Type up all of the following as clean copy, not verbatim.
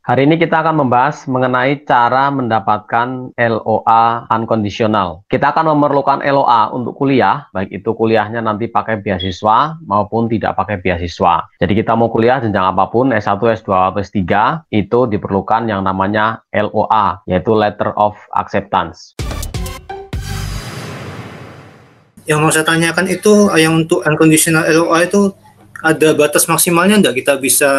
Hari ini kita akan membahas mengenai cara mendapatkan LOA unconditional. Kita akan memerlukan LOA untuk kuliah, baik itu kuliahnya nanti pakai beasiswa maupun tidak pakai beasiswa. Jadi kita mau kuliah jenjang apapun, S1, S2, atau S3, itu diperlukan yang namanya LOA, yaitu Letter of Acceptance. Yang mau saya tanyakan itu, yang untuk unconditional LOA itu ada batas maksimalnya enggak kita bisa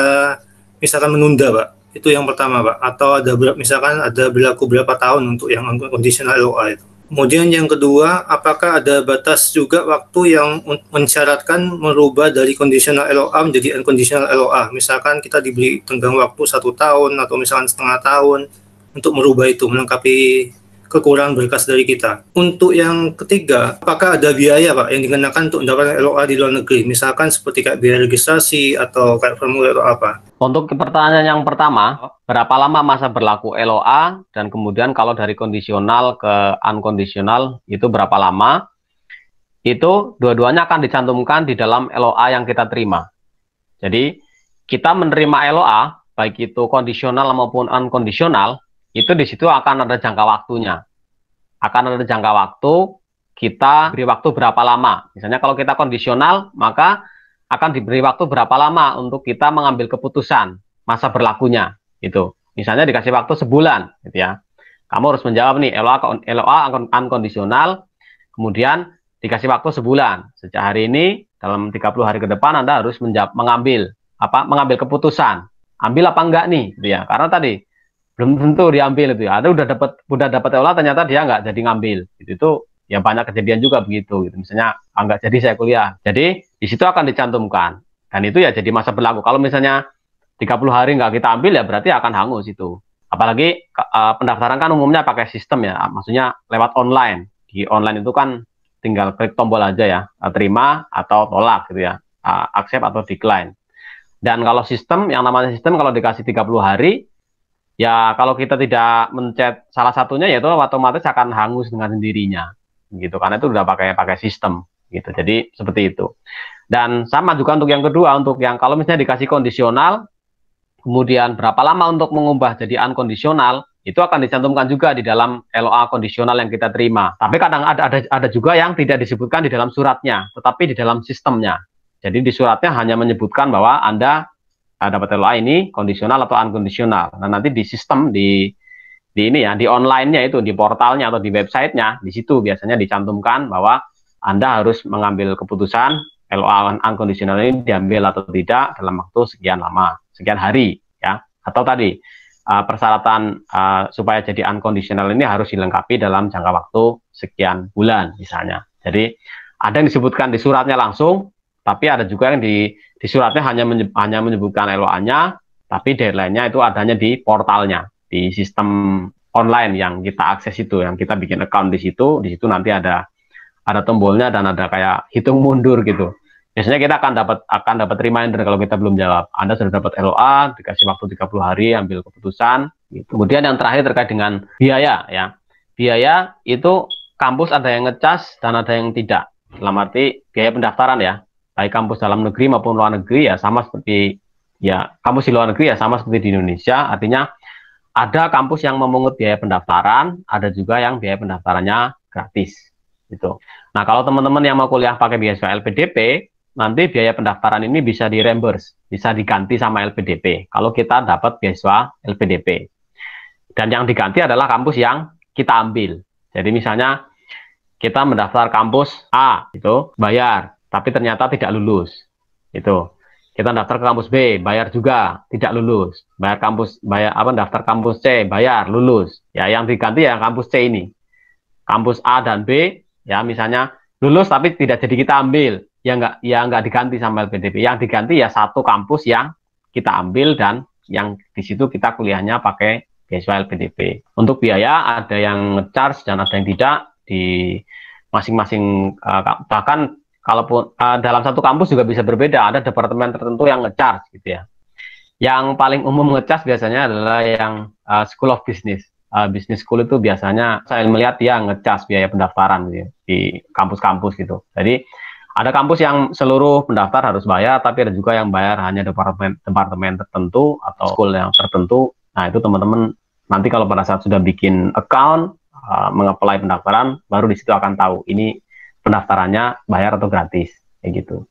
misalkan menunda, Pak? Itu yang pertama, Pak. Atau ada misalkan ada berlaku berapa tahun untuk yang unconditional LOA itu. Kemudian yang kedua, apakah ada batas juga waktu yang mensyaratkan merubah dari conditional LOA menjadi unconditional LOA? Misalkan kita diberi tenggang waktu 1 tahun atau misalkan setengah tahun untuk merubah itu, melengkapi kekurangan berkas dari kita. Untuk yang ketiga, apakah ada biaya, Pak, yang dikenakan untuk mendapatkan LOA di luar negeri? Misalkan seperti kayak biaya registrasi atau kayak formulir atau apa? Untuk pertanyaan yang pertama, berapa lama masa berlaku LOA, dan kemudian kalau dari kondisional ke unconditional itu berapa lama, itu dua-duanya akan dicantumkan di dalam LOA yang kita terima. Jadi, kita menerima LOA, baik itu kondisional maupun unconditional, itu di situ akan ada jangka waktunya. Akan ada jangka waktu, kita beri waktu berapa lama. Misalnya kalau kita kondisional, maka akan diberi waktu berapa lama untuk kita mengambil keputusan masa berlakunya. Itu. Misalnya dikasih waktu sebulan, gitu ya. Kamu harus menjawab nih LOA unconditional, kemudian dikasih waktu sebulan. Sejak hari ini, dalam 30 hari ke depan Anda harus mengambil keputusan. Ambil apa enggak nih, gitu ya. Karena tadi belum tentu diambil itu ya. Ada udah dapat LOA ternyata dia nggak jadi ngambil. Itu ya banyak kejadian juga begitu. Gitu. Misalnya nggak jadi saya kuliah. Jadi di situ akan dicantumkan. Dan itu ya jadi masa berlaku. Kalau misalnya 30 hari nggak kita ambil ya berarti akan hangus itu. Apalagi pendaftaran kan umumnya pakai sistem ya. Maksudnya lewat online. Di online itu kan tinggal klik tombol aja ya. Terima atau tolak gitu ya. Accept atau decline. Dan kalau sistem, yang namanya sistem kalau dikasih 30 hari, ya kalau kita tidak mencet salah satunya ya itu otomatis akan hangus dengan sendirinya gitu, karena itu udah pakai sistem gitu. Jadi seperti itu. Dan sama juga untuk yang kedua, untuk yang kalau misalnya dikasih kondisional kemudian berapa lama untuk mengubah jadi unconditional, itu akan dicantumkan juga di dalam LOA kondisional yang kita terima. Tapi kadang ada juga yang tidak disebutkan di dalam suratnya, tetapi di dalam sistemnya. Jadi di suratnya hanya menyebutkan bahwa Anda dapat LOA ini kondisional atau unconditional. Nah, nanti di sistem di ini ya, di online-nya itu, di portalnya atau di websitenya, di situ biasanya dicantumkan bahwa Anda harus mengambil keputusan LOA unconditional ini diambil atau tidak dalam waktu sekian lama, sekian hari ya. Atau tadi persyaratan supaya jadi unconditional ini harus dilengkapi dalam jangka waktu sekian bulan misalnya. Jadi ada yang disebutkan di suratnya langsung, tapi ada juga yang di suratnya hanya menyebutkan LOA-nya, tapi deadline-nya itu adanya di portalnya, di sistem online yang kita akses itu, yang kita bikin account di situ nanti ada tombolnya dan ada kayak hitung mundur gitu. Biasanya kita akan dapat reminder kalau kita belum jawab. Anda sudah dapat LOA, dikasih waktu 30 hari ambil keputusan. Gitu. Kemudian yang terakhir terkait dengan biaya ya. Biaya itu kampus ada yang ngecas dan ada yang tidak. Dalam arti biaya pendaftaran ya. Baik kampus dalam negeri maupun luar negeri ya sama seperti ya kampus di luar negeri ya sama seperti di Indonesia. Artinya ada kampus yang memungut biaya pendaftaran, ada juga yang biaya pendaftarannya gratis gitu. Nah, kalau teman-teman yang mau kuliah pakai beasiswa LPDP, nanti biaya pendaftaran ini bisa di reimburse, bisa diganti sama LPDP kalau kita dapat beasiswa LPDP. Dan yang diganti adalah kampus yang kita ambil. Jadi misalnya kita mendaftar kampus A itu bayar, tapi ternyata tidak lulus. Itu. Kita daftar ke kampus B, bayar juga, tidak lulus. Daftar kampus C, bayar, lulus. Ya, yang diganti ya kampus C ini. Kampus A dan B, ya misalnya lulus tapi tidak jadi kita ambil. Ya enggak diganti sama LPDP. Yang diganti ya satu kampus yang kita ambil dan yang di situ kita kuliahnya pakai beasiswa LPDP. Untuk biaya ada yang nge-charge dan ada yang tidak di masing-masing bahkan kalaupun dalam satu kampus juga bisa berbeda, ada departemen tertentu yang nge-charge gitu ya. Yang paling umum nge-charge biasanya adalah yang School of Business. Business school itu biasanya saya melihat dia nge-charge biaya pendaftaran gitu, di kampus-kampus gitu. Jadi ada kampus yang seluruh pendaftar harus bayar, tapi ada juga yang bayar hanya departemen tertentu atau school yang tertentu Nah, itu teman-teman nanti kalau pada saat sudah bikin account, mengapply pendaftaran, baru di situ akan tahu ini pendaftarannya bayar atau gratis, kayak gitu.